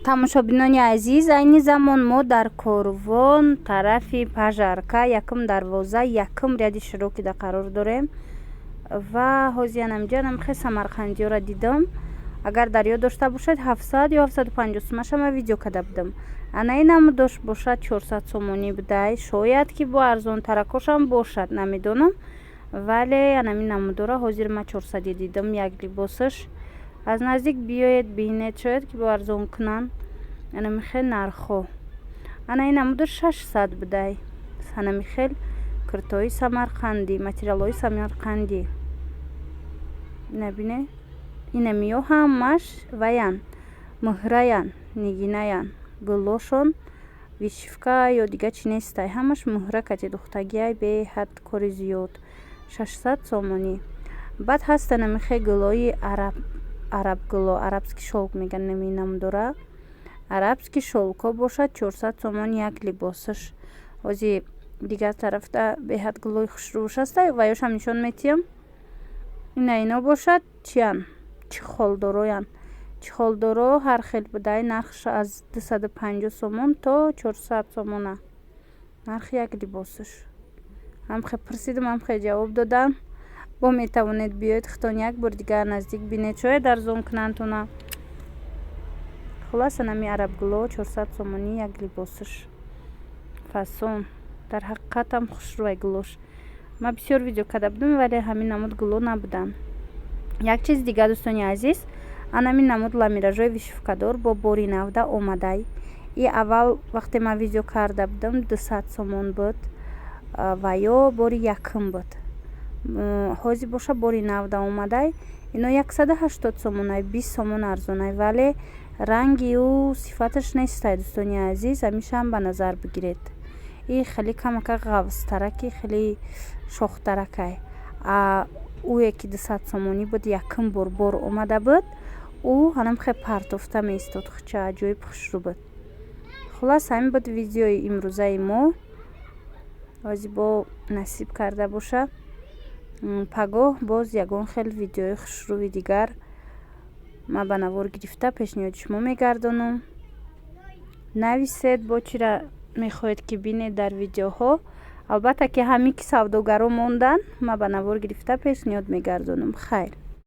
тамошобинони азиз, айни замон мо дар корвон тарафи пажарка якум дарвоза якум ряди широкида қарор дорем ва ҳозир анамҷа намхе самарқандиёра дидам. Агар дар ёд дошта бошед 700 ё 750 сомаша ма видео када будам. Анаинам дош бошад 400 сомонӣ будай. Шояд ки бо арзонтаракошам бошад, намедонам, вале анамин намудора ҳозир ма 400 дидам як либосаш. аз наздик биёед бинед, шояд ки бо арзон кунан. анамихел нархо анаин намудор 600 будай. анамихел куртои самарқандӣ, материалҳои самарқандӣ набине инамиё ҳамаш ваян муҳраян, нигинаян, гулошон вишивка ё дига чи нестай, ҳамаш муҳра кати духтагиай беҳад кори зиёд 600 сомонӣ. баъд ҳаст анамихе гулои араб гуло, арабский шелк меган наминам дора. арабский шелко бошад 400 сомон як либосаш. ҳозир дигар тарафта беҳад гулои хушрӯшаста ва ёшам нишон метиҳам. ина ино бошад чиян чихолдороян. чихолдоро ҳар хел будай, нархш аз 250 сомон то 400 сомона нархи як либосаш. ҳамхе пурсидам, ҳамхе ҷавоб додам. бо метавонед биёед хитон як бор дигар наздик бинед, шояд арзон кунантуна. хулоса нами арабгуло 400 сомонӣ як либосаш. фасон дар ҳақиқатам хушрӯай гулош. ма бисёр видео када будам, вале ҳамин намуд гуло набуданд. як чиз дига дӯстони азиз, анамин намуд ламиражои вишивкадор бо бори навда омадай. и аввал вақте ма видео карда будам 200 сомон буд ва ё бори якум буд. ҳозир боша бори навда омадай. ино 180 сомонай, 20 сомон арзонай, вале ранги ӯ сифаташ нестай дӯстони азиз. ҳамишаам ба назар бигиред. и хеле камака ғавзтараки, хеле шохтаракай. ӯе ки 200 сомонӣ буд якум бор омада буд, ӯ ҳанам хе партофта меистод. ча аҷоиб хушрӯ буд. хулас ҳамин буд видеои имрӯзаи мо. ҳозир бо насиб карда боша пагоҳ боз ягон хел видеои хушрӯви дигар ма ба навор гирифта пешниҳоди шумо мегардонам. нависед бо чира мехоҳед ки бинед дар видеоҳо. албатта ки ҳамин ки савдогаро мондан ма ба навор гирифта пешниҳод мегардонам. хайр.